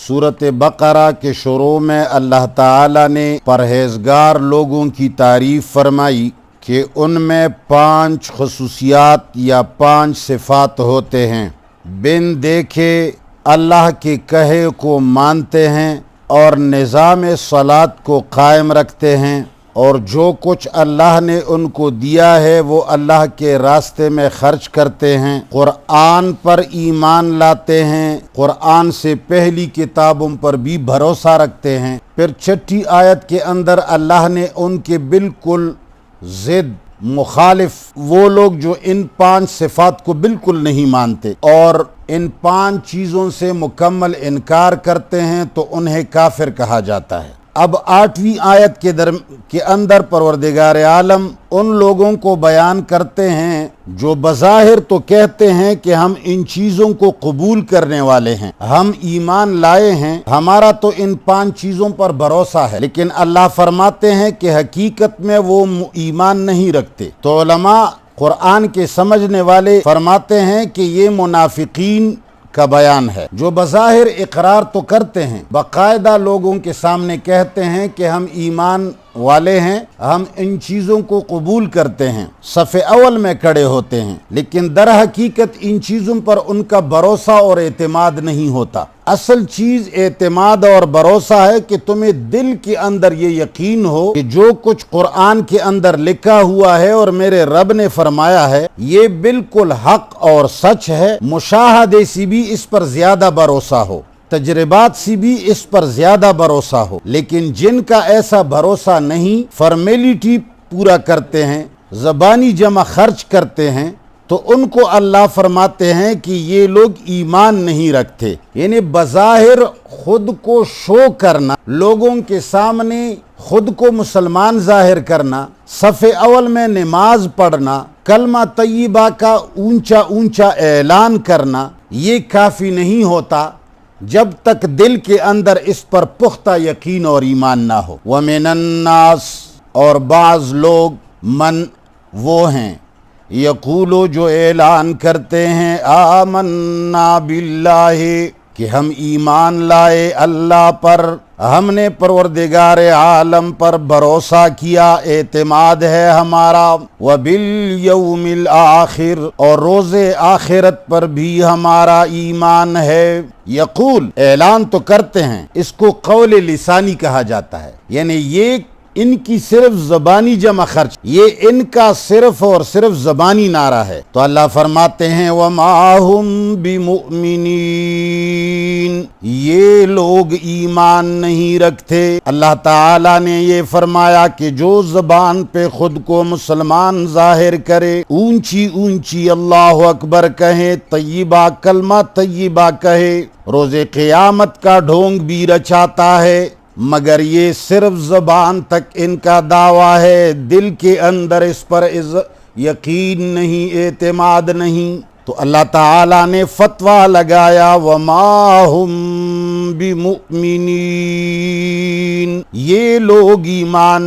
सूरत बकरा के शुरू में अल्लाह ताला ने परहेजगार लोगों की तारीफ फरमाई कि उनमें 5 खसूसियात या 5 सिफात होते हैं। बिन देखे अल्लाह के कहे को मानते हैं और निज़ाम सलात को कायम रखते हैं, और जो कुछ अल्लाह ने उनको दिया है वो अल्लाह के रास्ते में खर्च करते हैं। कुरान पर ईमान लाते हैं, कुरान से पहली किताबों पर भी भरोसा रखते हैं। फिर 6ठी आयत के अंदर अल्लाह ने उनके बिल्कुल ज़िद मुखालिफ वो लोग जो इन 5 सिफात को बिल्कुल नहीं मानते और इन 5 चीज़ों से मुकम्मल इनकार करते हैं तो उन्हें काफिर कहा जाता है। अब 8वीं आयत के अंदर परवरदिगार आलम उन लोगों को बयान करते हैं जो बज़ाहिर तो कहते हैं कि हम इन चीज़ों को कबूल करने वाले हैं, हम ईमान लाए हैं, हमारा तो इन 5 चीज़ों पर भरोसा है, लेकिन अल्लाह फरमाते हैं कि हकीकत में वो ईमान नहीं रखते। तो उलमा कुरान के समझने वाले फरमाते हैं कि ये मुनाफिकीन का बयान है जो बज़ाहिर इकरार तो करते हैं, बाकायदा लोगों के सामने कहते हैं कि हम ईमान वाले हैं, हम इन चीज़ों को कबूल करते हैं, सफ़े अव्वल में खड़े होते हैं, लेकिन दर हकीकत इन चीज़ों पर उनका भरोसा और एतमाद नहीं होता। असल चीज़ एतमाद और भरोसा है कि तुम्हें दिल के अंदर ये यकीन हो कि जो कुछ कुरान के अंदर लिखा हुआ है और मेरे रब ने फरमाया है ये बिल्कुल हक और सच है। मुशाहदे से भी इस पर ज़्यादा भरोसा हो, तजर्बात से भी इस पर ज़्यादा भरोसा हो। लेकिन जिनका ऐसा भरोसा नहीं, फॉर्मेलिटी पूरा करते हैं, ज़बानी जमा खर्च करते हैं, तो उनको अल्लाह फरमाते हैं कि ये लोग ईमान नहीं रखते। यानी बज़ाहिर खुद को शो करना, लोगों के सामने खुद को मुसलमान जाहिर करना, सफ़े अव्वल में नमाज पढ़ना, कलमा तय्यबा का ऊंचा ऊंचा ऐलान करना, ये काफ़ी नहीं होता जब तक दिल के अंदर इस पर पुख्ता यकीन और ईमान ना हो। वमिनन्नास, और बाज़ लोग, मन वो हैं, यक़ूलो जो ऐलान करते हैं, आमन्ना बिल्लाहि कि हम ईमान लाए अल्लाह पर, हमने परवरदिगार आलम पर भरोसा किया, एतमाद है हमारा, व बिल यौमिल आखिर, और रोज़े आखिरत पर भी हमारा ईमान है। यक़ूल ऐलान तो करते हैं, इसको कौल लिसानी कहा जाता है, यानी ये इनकी सिर्फ ज़बानी जमा खर्च, ये इनका सिर्फ और सिर्फ ज़बानी नारा है। तो अल्लाह फरमाते हैं वमा हुम बिमुमिनीन, ये लोग ईमान नहीं रखते। अल्लाह ताला ने ये फरमाया कि जो ज़बान पे खुद को मुसलमान जाहिर करे, ऊंची ऊंची अल्लाह अकबर कहे, तय्यबा कलमा तय्यबा कहे, रोज़े क़यामत का ढोंग भी रचाता है, मगर ये सिर्फ ज़बान तक इनका दावा है, दिल के अंदर इस पर यकीन नहीं, एतमाद नहीं। तो अल्लाह ताला ने फतवा लगाया वमा हुम बिमुमिनीन, ये लोग ईमान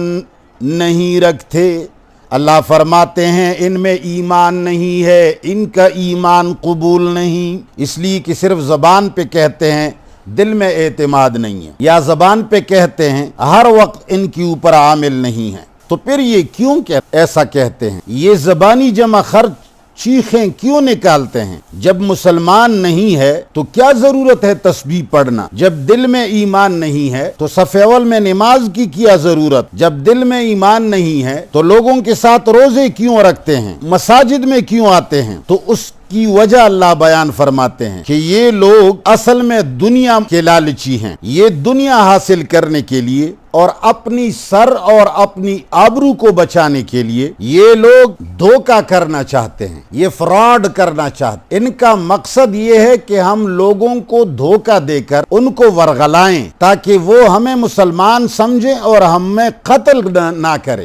नहीं रखते। अल्लाह फरमाते हैं इनमें ईमान नहीं है, इनका ईमान कबूल नहीं, इसलिए कि सिर्फ ज़बान पे कहते हैं, दिल में एतमाद नहीं है, या ज़बान पे कहते हैं, हर वक्त इनके ऊपर आमिल नहीं है। तो फिर ये क्यों ऐसा कहते हैं, ये ज़बानी जमा खर्च चीखें क्यों निकालते हैं? जब मुसलमान नहीं है तो क्या ज़रूरत है तस्बीह पढ़ना? जब दिल में ईमान नहीं है तो सफ़े अव्वल में नमाज की क्या ज़रूरत? जब दिल में ईमान नहीं है तो लोगों के साथ रोज़े क्यों रखते हैं, मसाजिद में क्यों आते हैं? तो उसकी वजह अल्लाह बयान फरमाते हैं कि ये लोग असल में दुनिया के लालची हैं। ये दुनिया हासिल करने के लिए और अपनी सर और अपनी आबरू को बचाने के लिए ये लोग धोखा करना चाहते हैं, ये फ्रॉड करना चाहते। इनका मकसद ये है कि हम लोगों को धोखा देकर उनको वरगलाएं ताकि वो हमें मुसलमान समझें और हमें कत्ल ना करें।